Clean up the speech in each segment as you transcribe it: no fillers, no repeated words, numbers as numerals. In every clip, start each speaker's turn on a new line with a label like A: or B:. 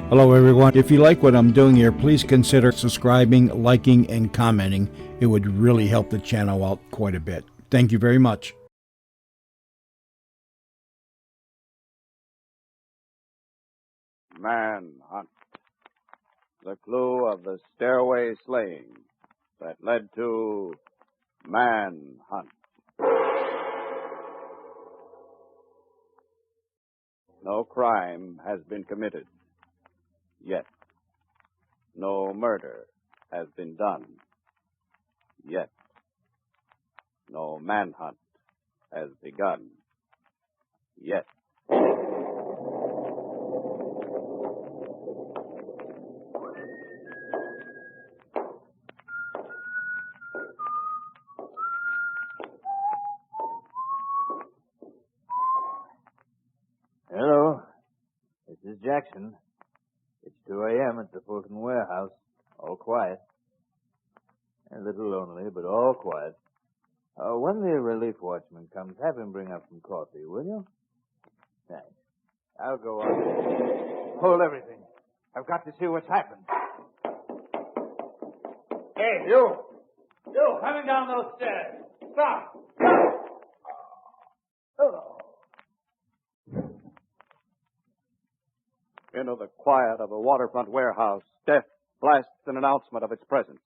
A: Hello, everyone. If you like what I'm doing here, please consider subscribing, liking, and commenting. It would really help the channel out quite a bit. Thank you very much.
B: Manhunt. The clue of the stairway slaying that led to Manhunt. No crime has been committed yet. No murder has been done yet. No manhunt has begun yet.
C: Hello, this is Jackson. It's 2 a.m. at the Fulton warehouse. All quiet. A little lonely, but all quiet. When the relief watchman comes, have him bring up some coffee, will you? Thanks. I'll go on. Hold everything. I've got to see what's happened. Hey, you! You, coming down those stairs. Stop! Oh.
B: Into the quiet of a waterfront warehouse, death blasts an announcement of its presence.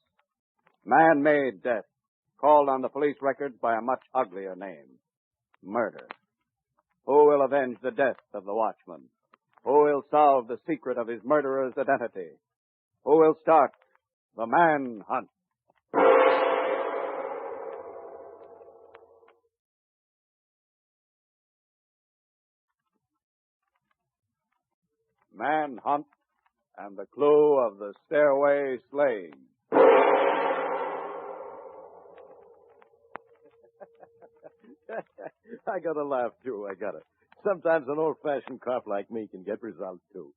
B: Man-made death, called on the police records by a much uglier name. Murder. Who will avenge the death of the watchman? Who will solve the secret of his murderer's identity? Who will start the manhunt? Manhunt and the clue of the stairway slaying.
D: I got to laugh, too. I got it. Sometimes an old-fashioned cop like me can get results, too.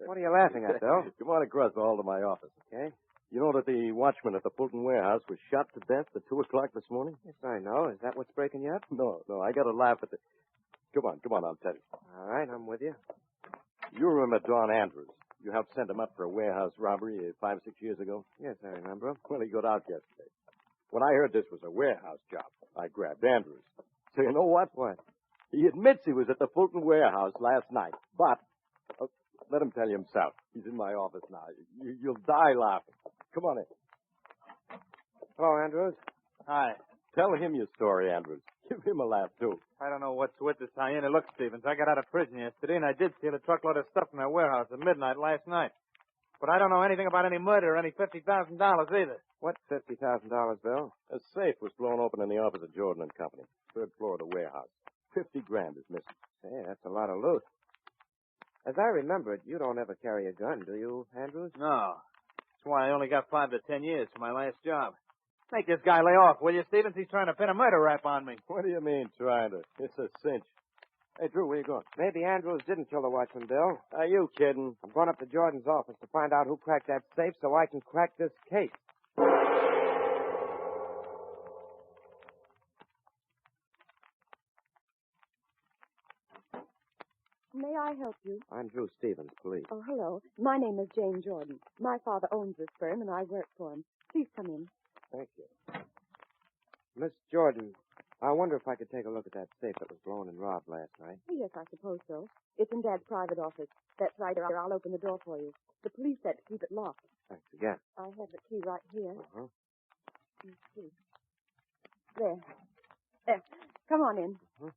E: What are you laughing at, Bill?
D: Come on across the hall to my office.
E: Okay.
D: You know that the watchman at the Fulton warehouse was shot to death at 2 o'clock this morning?
E: Yes, I know. Is that what's breaking you up?
D: No, I got to laugh at the... Come on, I'll tell you.
E: All right, I'm with you.
D: You remember Don Andrews. You helped send him up for a warehouse robbery 5, 6 years ago?
E: Yes, I remember.
D: Well, he got out yesterday. When I heard this was a warehouse job, I grabbed Andrews. So you know what?
E: What?
D: He admits he was at the Fulton warehouse last night, but let him tell you himself. He's in my office now. You'll die laughing. Come on in.
E: Hello, Andrews.
C: Hi.
D: Tell him your story, Andrews. Give him a laugh, too.
C: I don't know what's with this hyena. Look, Stevens, I got out of prison yesterday, and I did steal a truckload of stuff from that warehouse at midnight last night. But I don't know anything about any murder or any $50,000 either.
E: What $50,000, Bill?
D: A safe was blown open in the office of Jordan and Company, third floor of the warehouse. 50 grand is missing.
E: Say, that's a lot of loot. As I remember it, you don't ever carry a gun, do you, Andrews?
C: No. That's why I only got 5 to 10 years for my last job. Make this guy lay off, will you, Stevens? He's trying to pin a murder rap on me.
D: What do you mean, trying to? It's a cinch. Hey, Drew, where you going?
E: Maybe Andrews didn't kill the watchman, Bill.
D: Are you kidding?
E: I'm going up to Jordan's office to find out who cracked that safe so I can crack this case.
F: May I help you?
E: I'm Drew Stevens, police.
F: Oh, hello. My name is Jane Jordan. My father owns this firm, and I work for him. Please come in.
E: Thank you. Miss Jordan, I wonder if I could take a look at that safe that was blown and robbed last night.
F: Oh, yes, I suppose so. It's in Dad's private office. That's right. I'll open the door for you. The police said to keep it locked.
E: Thanks again.
F: I have the key right here.
E: Uh-huh.
F: Let's see. There. Come on in.
E: Uh-huh.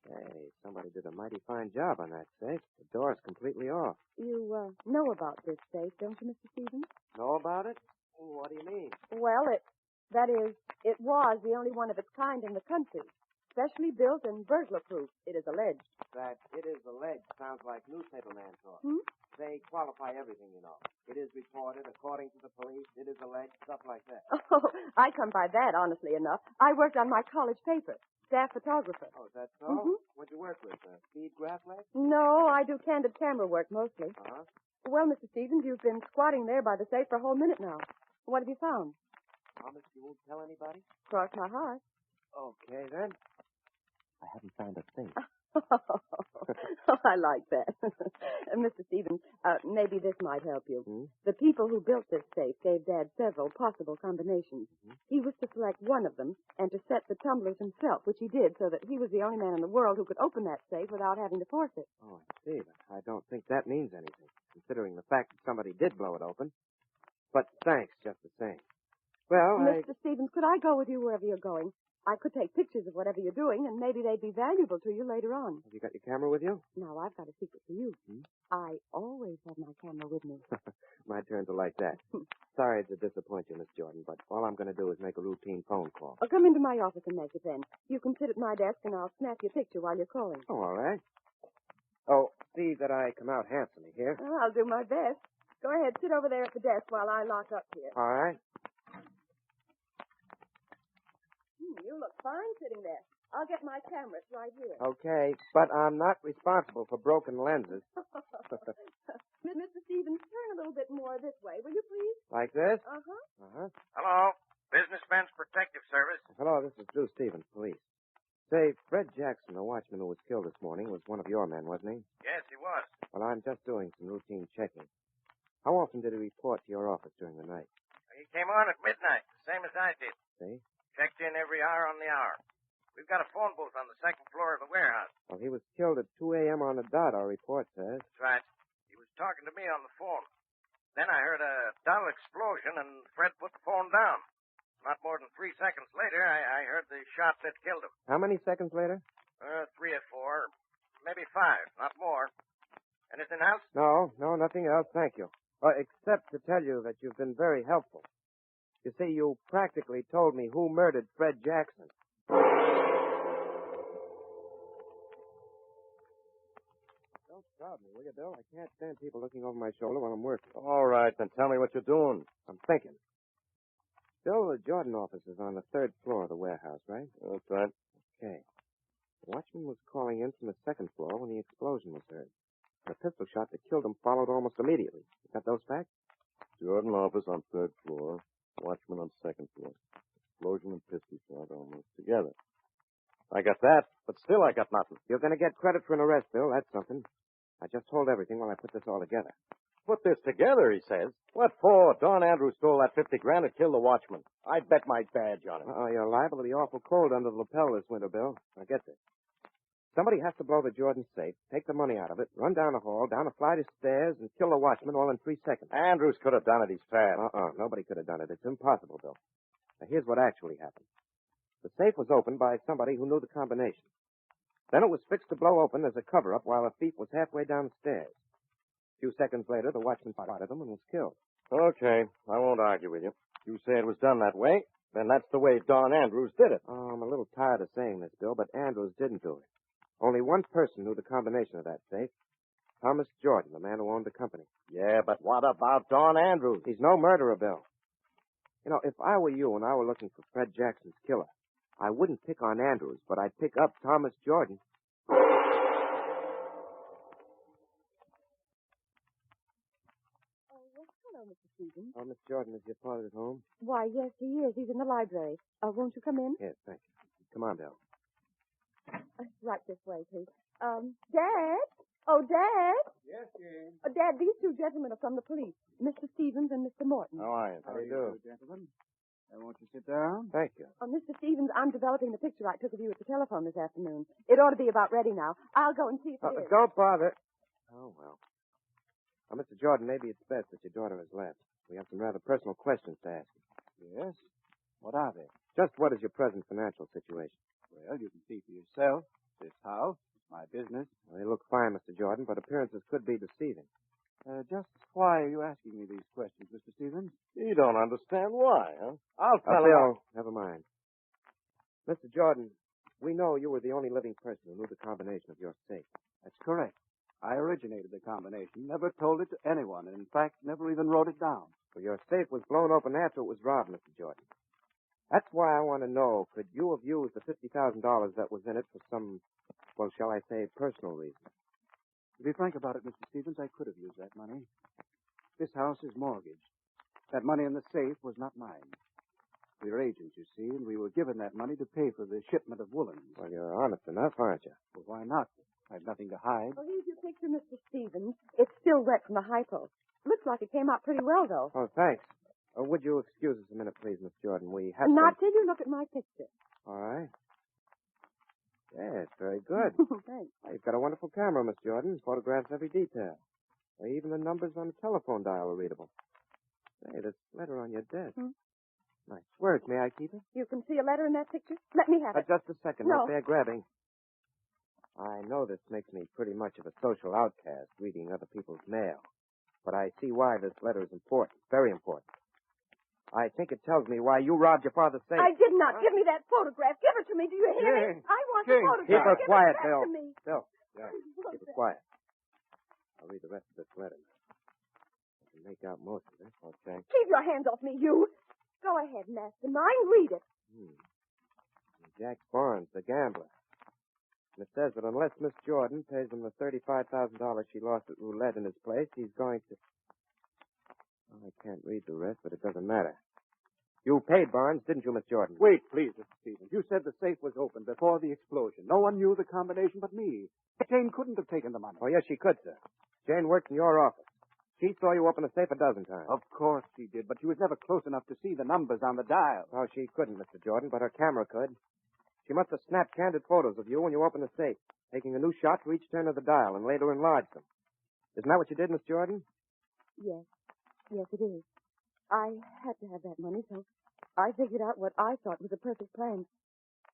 E: Hey, somebody did a mighty fine job on that safe. The door's completely off.
F: You, know about this safe, don't you, Mr. Stevens?
E: Know about it? What do you mean?
F: Well, it was the only one of its kind in the country. Specially built and burglar-proof, it is alleged.
E: That it is alleged sounds like newspaperman talk.
F: Hmm?
E: They qualify everything, you know. It is reported, according to the police, it is alleged, stuff like that.
F: Oh, I come by that, honestly enough. I worked on my college paper, staff photographer.
E: Oh, is that so?
F: Mm-hmm.
E: What'd you work with? Speed graph lab?
F: No, I do candid camera work mostly.
E: Uh-huh.
F: Well, Mr. Stevens, you've been squatting there by the safe for a whole minute now. What have you found?
E: Promise you won't tell anybody?
F: Cross my heart.
E: Okay, then. I haven't found a thing.
F: Oh, I like that. Mr. Stevens, maybe this might help you. The people who built this safe gave Dad several possible combinations. He was to select one of them and to set the tumblers himself, which he did so that he was the only man in the world who could open that safe without having to force it.
E: Oh, I see, but I don't think that means anything, considering the fact that somebody did blow it open. But thanks, just the same. Well,
F: Mr. Stevens, could I go with you wherever you're going? I could take pictures of whatever you're doing, and maybe they'd be valuable to you later on.
E: Have you got your camera with you?
F: Now, I've got a secret for you. I always have my camera with me.
E: My turn to like that. Sorry to disappoint you, Miss Jordan, but all I'm going to do is make a routine phone call.
F: I'll come into my office and make it then. You can sit at my desk, and I'll snap your picture while you're calling.
E: Oh, all right. Oh, see that I come out handsomely here.
F: Well, I'll do my best. Go ahead, sit over there at the desk while I lock up here.
E: All right.
F: You look fine sitting there. I'll get my camera. It's right here.
E: Okay, but I'm not responsible for broken lenses.
F: Mr. Stevens, turn a little bit more this way, will you please?
E: Like this?
F: Uh-huh.
E: Uh-huh.
B: Hello. Businessmen's Protective Service.
E: Hello, this is Drew Stevens, police. Say, Fred Jackson, the watchman who was killed this morning, was one of your men, wasn't he?
B: Yes, he was.
E: Well, I'm just doing some routine checking. How often did he report to your office during the night?
B: He came on at midnight, the same as I did.
E: See?
B: Checked in every hour on the hour. We've got a phone booth on the second floor of the warehouse.
E: Well, he was killed at 2 a.m. on the dot, our report says.
B: That's right. He was talking to me on the phone. Then I heard a dull explosion, and Fred put the phone down. Not more than 3 seconds later, I heard the shot that killed him.
E: How many seconds later?
B: 3 or 4, maybe 5, not more. Anything else?
E: No, nothing else, thank you. Except to tell you that you've been very helpful. You see, you practically told me who murdered Fred Jackson. Don't crowd me, will you, Bill? I can't stand people looking over my shoulder while I'm working.
D: All right, then tell me what you're doing.
E: I'm thinking. Bill, the Jordan office is on the 3rd floor of the warehouse, right?
D: That's right.
E: Okay. The watchman was calling in from the 2nd floor when the explosion was heard. The pistol shot that killed him followed almost immediately. You got those facts?
D: Jordan office on 3rd floor. Watchman on 2nd floor. Explosion and pistol shot almost together. I got that, but still I got nothing.
E: You're going to get credit for an arrest, Bill. That's something. I just hold everything while I put this all together.
D: Put this together, he says. What for? Don Andrews stole that 50 grand and killed the watchman. I'd bet my badge on him.
E: You're liable to be awful cold under the lapel this winter, Bill. Now get this. Somebody has to blow the Jordan safe, take the money out of it, run down the hall, down a flight of stairs, and kill the watchman all in 3 seconds.
D: Andrews could have done it. He's fast.
E: Nobody could have done it. It's impossible, Bill. Now, here's what actually happened. The safe was opened by somebody who knew the combination. Then it was fixed to blow open as a cover-up while a thief was halfway down the stairs. A few seconds later, the watchman spotted him and was killed.
D: Okay, I won't argue with you. You say it was done that way, then that's the way Don Andrews did it.
E: I'm a little tired of saying this, Bill, but Andrews didn't do it. Only one person knew the combination of that safe. Thomas Jordan, the man who owned the company.
D: Yeah, but what about Don Andrews?
E: He's no murderer, Bill. You know, if I were you and I were looking for Fred Jackson's killer, I wouldn't pick on Andrews, but I'd pick up Thomas Jordan.
F: Hello, Mr. Stevens.
E: Oh, Miss Jordan, is your father at home?
F: Why, yes, he is. He's in the library. Won't you come in?
E: Yes, thank you. Come on, Bill.
F: Right this way, please. Dad? Oh, Dad?
B: Yes, Jane.
F: Dad, these two gentlemen are from the police, Mr. Stevens and Mr. Morton.
D: How are you?
E: How do you do?
B: Gentlemen? Won't you sit down?
E: Thank you.
F: Mr. Stevens, I'm developing the picture I took of you at the telephone this afternoon. It ought to be about ready now. I'll go and see if it is.
E: Don't bother. Oh, well. Now, Mr. Jordan, maybe it's best that your daughter has left. We have some rather personal questions to ask you.
B: Yes. What are they?
E: Just what is your present financial situation?
B: Well, you can see for yourself. This house, my business.
E: Well, they look fine, Mr. Jordan, but appearances could be deceiving.
B: Just why are you asking me these questions, Mr. Stevens?
D: You don't understand why, huh? I'll tell him.
E: Bill, never mind. Mr. Jordan, we know you were the only living person who knew the combination of your safe.
B: That's correct. I originated the combination, never told it to anyone, and in fact, never even wrote it down.
E: Well, your safe was blown open after it was robbed, Mr. Jordan. That's why I want to know, could you have used the $50,000 that was in it for some, well, shall I say, personal reason?
B: To be frank about it, Mr. Stevens, I could have used that money. This house is mortgaged. That money in the safe was not mine. We're agents, you see, and we were given that money to pay for the shipment of woolens.
E: Well, you're honest enough, aren't you?
B: Well, why not? I've nothing to hide.
F: Well, here's your picture, Mr. Stevens. It's still wet from the hypo. Looks like it came out pretty well, though.
E: Oh, thanks. Would you excuse us a minute, please, Miss Jordan? We have
F: Not till you look at my picture.
E: All right. Yeah, it's very good.
F: Thanks.
E: You've got a wonderful camera, Miss Jordan. Photographs every detail. Even the numbers on the telephone dial are readable. Hey, this letter on your desk. Nice work. May I keep it?
F: You can see a letter in that picture? Let me have it.
E: Just a second.
F: No.
E: Right there, grabbing. I know this makes me pretty much of a social outcast, reading other people's mail. But I see why this letter is important. Very important. I think it tells me why you robbed your father's safe.
F: I did not. Give me that photograph. Give it to me. Do you hear me? I want the photograph.
E: Keep her
F: Give
E: quiet,
F: it back
E: Bill.
F: to me.
E: Bill. Yeah. Keep her quiet. I'll read the rest of this letter now. I can make out most of it. Okay.
F: Keep your hands off me, you. Go ahead, mastermind. Read it.
E: Jack Barnes, the gambler. And it says that unless Miss Jordan pays him the $35,000 she lost at roulette in his place, he's going to... Well, I can't read the rest, but it doesn't matter. You paid Barnes, didn't you, Miss Jordan?
B: Wait, please, Mr. Stevens. You said the safe was open before the explosion. No one knew the combination but me. Jane couldn't have taken the money.
E: Oh, yes, she could, sir. Jane worked in your office. She saw you open the safe a dozen times.
B: Of course she did, but she was never close enough to see the numbers on the dial.
E: Oh, she couldn't, Mr. Jordan, but her camera could. She must have snapped candid photos of you when you opened the safe, taking a new shot for each turn of the dial and later enlarged them. Isn't that what you did, Miss Jordan?
F: Yes. Yes, it is. I had to have that money, so I figured out what I thought was a perfect plan.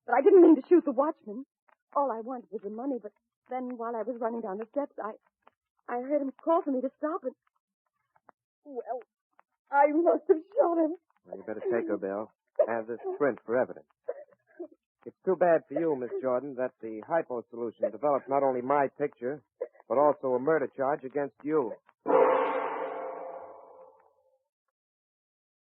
F: But I didn't mean to shoot the watchman. All I wanted was the money, but then while I was running down the steps, I heard him call for me to stop it. Well, I must have shot him.
E: Well, you better take her, Bill. Have this print for evidence. It's too bad for you, Miss Jordan, that the hypo solution developed not only my picture, but also a murder charge against you.